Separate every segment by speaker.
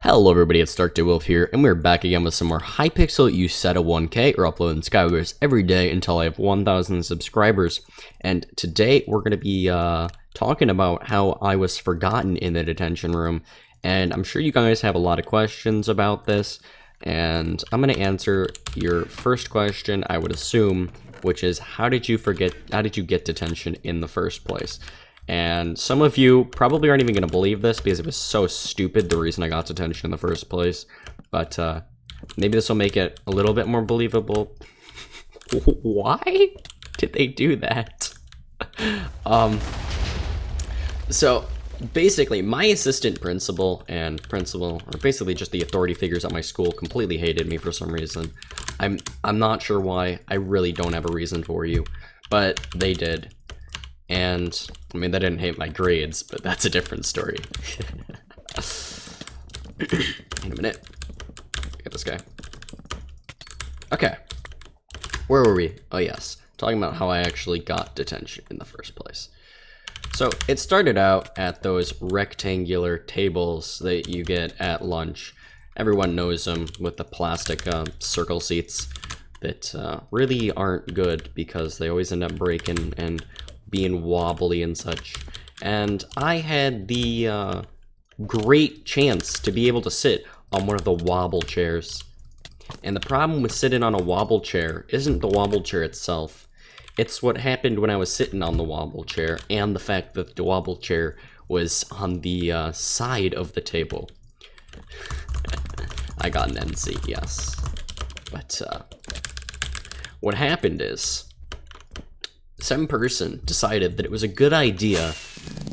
Speaker 1: Hello everybody, it's DarkDeWolf here, and we're back again with some more Hypixel useduh 1K. We're uploading Skywars every day until I have 1,000 subscribers. And today we're going to be talking about how I was forgotten in the detention room. And I'm sure you guys have a lot of questions about this. And I'm going to answer your first question, I would assume, which is how did you get detention in the first place? And some of you probably aren't even going to believe this because it was so stupid, the reason I got detention in the first place. But maybe this will make it a little bit more believable. Why did they do that? So basically, my assistant principal and principal, or basically just the authority figures at my school, completely hated me for some reason. I'm not sure why. I really don't have a reason for you, but they did. And, I mean, they didn't hate my grades, but that's a different story. Wait a minute. Get this guy. Okay. Where were we? Oh, yes. Talking about how I actually got detention in the first place. So, it started out at those rectangular tables that you get at lunch. Everyone knows them, with the plastic circle seats that really aren't good because they always end up breaking and being wobbly and such. And I had the great chance to be able to sit on one of the wobble chairs. And the problem with sitting on a wobble chair isn't the wobble chair itself. It's what happened when I was sitting on the wobble chair, and the fact that the wobble chair was on the side of the table. I got an NC, yes. But what happened is, some person decided that it was a good idea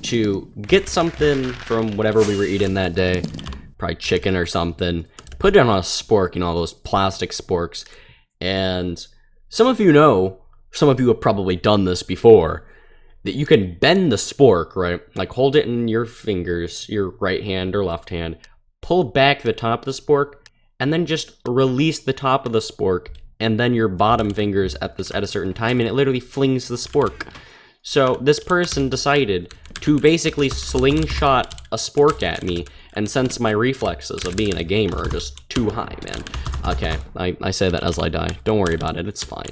Speaker 1: to get something from whatever we were eating that day, probably chicken or something, put it on a spork, you know, all those plastic sporks. And some of you know, some of you have probably done this before, that you can bend the spork, right? Like hold it in your fingers, your right hand or left hand, pull back the top of the spork, and then just release the top of the spork and then your bottom fingers at a certain time, and it literally flings the spork. So this person decided to basically slingshot a spork at me, and since my reflexes of being a gamer are just too high, man. Okay, I say that as I die. Don't worry about it, it's fine.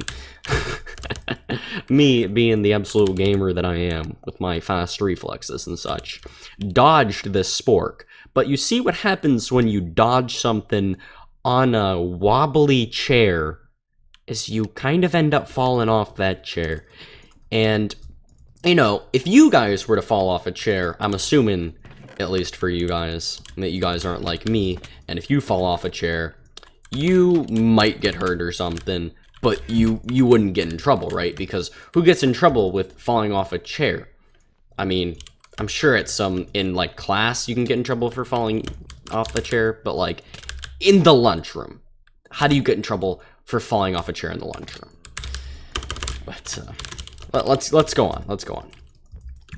Speaker 1: Me, being the absolute gamer that I am, with my fast reflexes and such, dodged this spork. But you see what happens when you dodge something on a wobbly chair is you kind of end up falling off that chair. And, you know, if you guys were to fall off a chair, I'm assuming, at least for you guys, that you guys aren't like me, and if you fall off a chair, you might get hurt or something, but you wouldn't get in trouble, right? Because who gets in trouble with falling off a chair? I mean, I'm sure in, like, class you can get in trouble for falling off the chair, but, like, in the lunchroom, how do you get in trouble for falling off a chair in the lunchroom? But let's go on. Let's go on.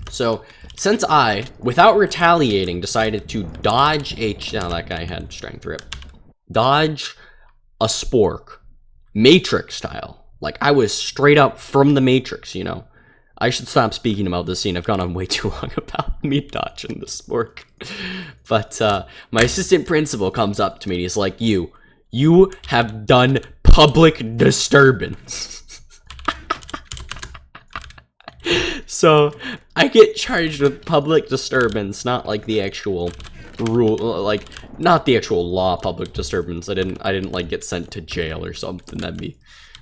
Speaker 1: So since I, without retaliating, decided to dodge that guy had strength rip, dodge a spork, Matrix style. Like I was straight up from the Matrix, you know. I should stop speaking about this scene. I've gone on way too long about me dodging the spork. But my assistant principal comes up to me and he's like, you have done public disturbance. So I get charged with public disturbance, not like the actual rule, like not the actual law public disturbance. I didn't like get sent to jail or something. That'd be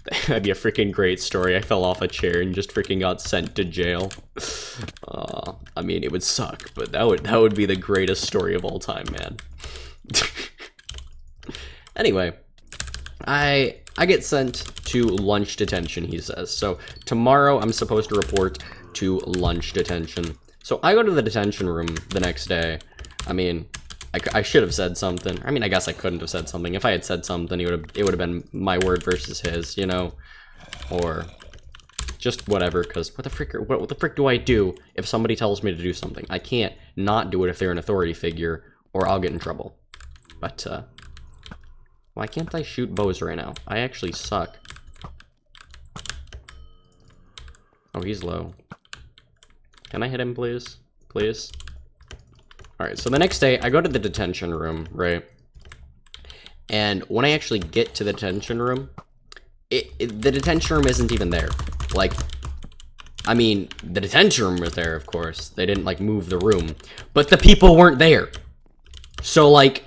Speaker 1: a freaking great story. I fell off a chair and just freaking got sent to jail. I mean, it would suck, but that would be the greatest story of all time, man. Anyway, I get sent to lunch detention, he says. So tomorrow I'm supposed to report to lunch detention. So I go to the detention room the next day. I mean, I should have said something. I mean, I guess I couldn't have said something. If I had said something, it would have been my word versus his, you know, or just whatever. Because what the frick do I do if somebody tells me to do something? I can't not do it if they're an authority figure, or I'll get in trouble. But why can't I shoot bows right now? I actually suck. Oh, he's low. Can I hit him, please? Please? Alright, so the next day, I go to the detention room, right? And when I actually get to the detention room, the detention room isn't even there. Like, I mean, the detention room was there, of course. They didn't, like, move the room. But the people weren't there. So, like,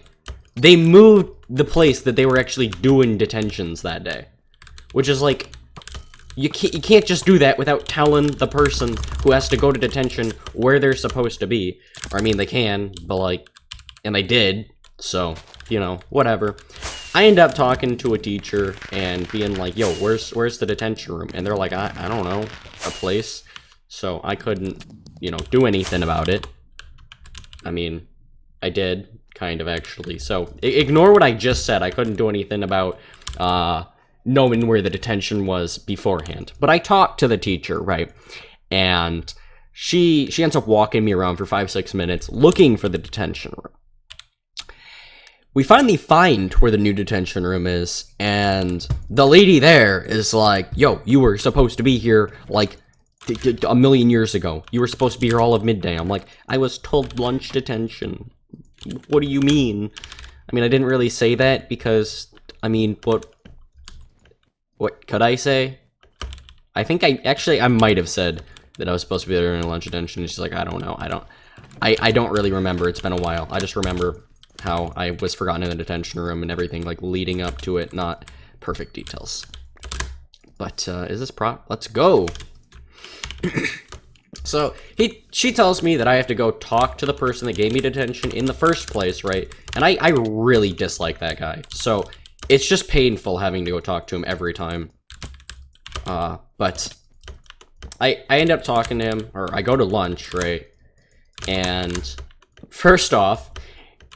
Speaker 1: they moved the place that they were actually doing detentions that day. Which is, like, you can't just do that without telling the person who has to go to detention where they're supposed to be. Or, I mean, they can, but, like, and they did. So, you know, whatever. I end up talking to a teacher and being like, yo, where's the detention room? And they're like, I don't know, a place. So I couldn't, you know, do anything about it. I mean, I did, kind of, actually. So ignore what I just said. I couldn't do anything about knowing where the detention was beforehand. But I talked to the teacher, right? And she ends up walking me around for 5-6 minutes looking for the detention room. We finally find where the new detention room is, and the lady there is like, yo, you were supposed to be here, like, a million years ago. You were supposed to be here all of midday. I'm like, I was told lunch detention. What do you mean? I mean, I didn't really say that because, I mean, what could I say? I think I might have said that I was supposed to be there in lunch detention, and she's like, I don't know. I don't really remember. It's been a while. I just remember how I was forgotten in the detention room and everything, like, leading up to it, not perfect details. But, is this let's go! So, she tells me that I have to go talk to the person that gave me detention in the first place, right? And I really dislike that guy. So, it's just painful having to go talk to him every time. But I end up talking to him, or I go to lunch, right? And first off,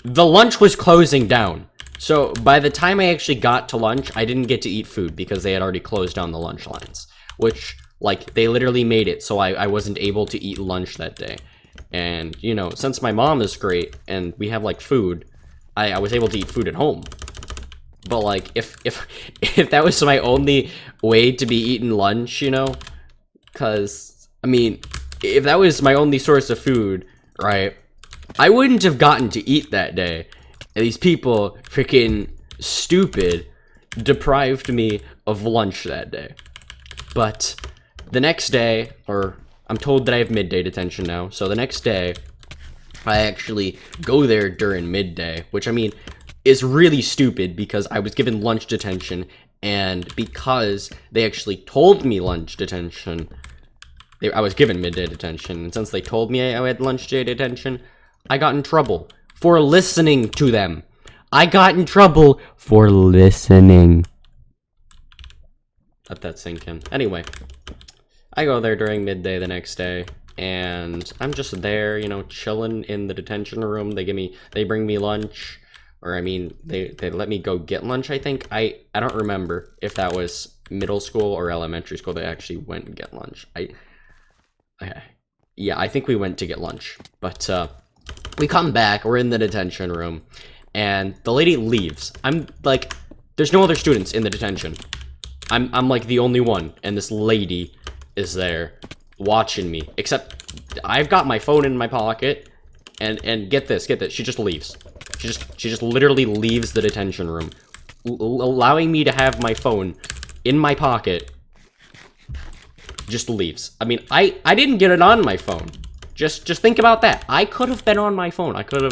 Speaker 1: the lunch was closing down. So by the time I actually got to lunch, I didn't get to eat food because they had already closed down the lunch lines. Which, like, they literally made it so I wasn't able to eat lunch that day. And, you know, since my mom is great and we have, like, food, I was able to eat food at home. But, like, if that was my only way to be eating lunch, you know? Because, I mean, if that was my only source of food, right, I wouldn't have gotten to eat that day. And these people, freaking stupid, deprived me of lunch that day. But the next day, or I'm told that I have midday detention now, so the next day, I actually go there during midday, which, I mean, is really stupid because I was given lunch detention, and because they actually told me lunch detention, I was given midday detention, and since they told me I had lunch day detention, I got in trouble for listening to them. I got in trouble for listening. Let that sink in. Anyway, I go there during midday the next day, and I'm just there, you know, chilling in the detention room. They bring me lunch, or I mean, they let me go get lunch, I think. I don't remember if that was middle school or elementary school they actually went and get lunch. Yeah, I think we went to get lunch, but, we come back, we're in the detention room, and the lady leaves. I'm like, there's no other students in the detention. I'm like the only one, and this lady is there watching me. Except I've got my phone in my pocket, and get this, she just leaves. She just literally leaves the detention room, allowing me to have my phone in my pocket. Just leaves. I mean, I didn't get it on my phone. Just think about that. I could have been on my phone. I could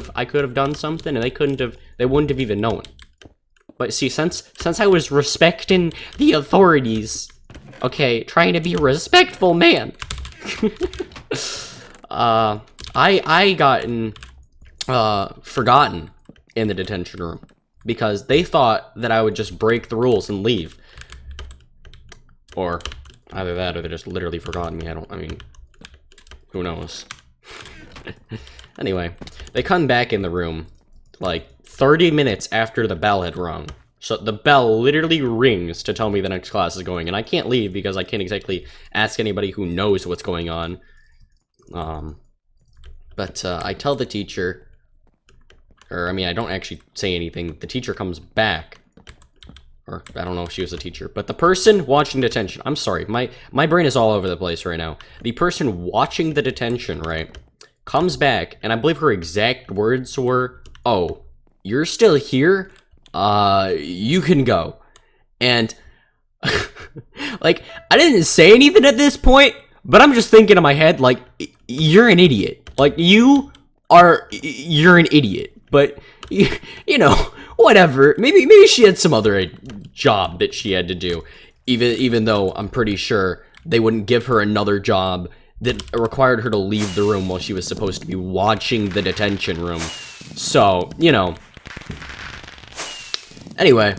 Speaker 1: have done something, and they wouldn't have even known. But see, since I was respecting the authorities, okay, trying to be a respectful man, I gotten forgotten in the detention room because they thought that I would just break the rules and leave, or either that or they just literally forgotten me. I mean, who knows? Anyway, they come back in the room like 30 minutes after the bell had rung. So the bell literally rings to tell me the next class is going, and I can't leave because I can't exactly ask anybody who knows what's going on. But I tell the teacher, or I mean, I don't actually say anything. The teacher comes back, or I don't know if she was a teacher, but the person watching detention, I'm sorry, my brain is all over the place right now. The person watching the detention, right, comes back, and I believe her exact words were, "Oh, you're still here? You can go." And like, I didn't say anything at this point, but I'm just thinking in my head, like, you're an idiot. Like, you're an idiot. But you know, whatever. Maybe she had some other job that she had to do. Even though I'm pretty sure they wouldn't give her another job that required her to leave the room while she was supposed to be watching the detention room. So, you know. Anyway,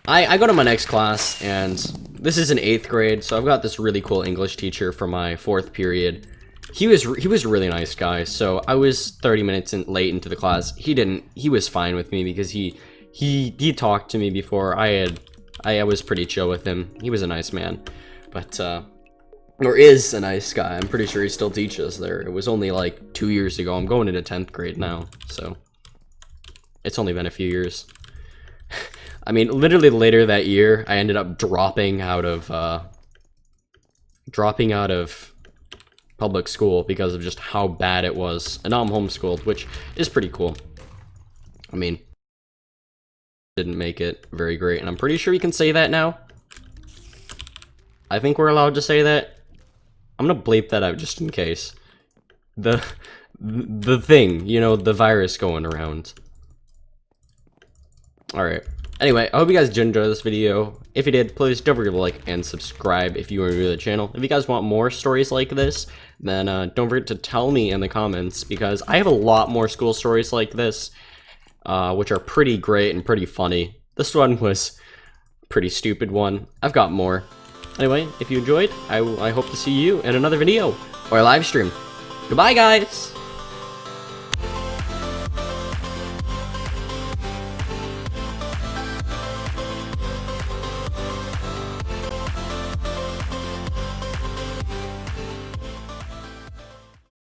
Speaker 1: I go to my next class, and this is in 8th grade, so I've got this really cool English teacher for my 4th period. He was a really nice guy, so I was 30 minutes late into the class. He was fine with me because he talked to me before. I was pretty chill with him. He was a nice man, but or is a nice guy. I'm pretty sure he still teaches there. It was only like 2 years ago. I'm going into 10th grade now, so it's only been a few years. I mean, literally later that year, I ended up dropping out of public school because of just how bad it was. And now I'm homeschooled, which is pretty cool. I mean, didn't make it very great, and I'm pretty sure you can say that now. I think we're allowed to say that. I'm gonna bleep that out just in case. The thing, you know, the virus going around. Alright. Anyway, I hope you guys did enjoy this video. If you did, please don't forget to like and subscribe if you are new to the channel. If you guys want more stories like this, then don't forget to tell me in the comments, because I have a lot more school stories like this, which are pretty great and pretty funny. This one was a pretty stupid one. I've got more. Anyway, if you enjoyed, I hope to see you in another video or live stream. Goodbye, guys!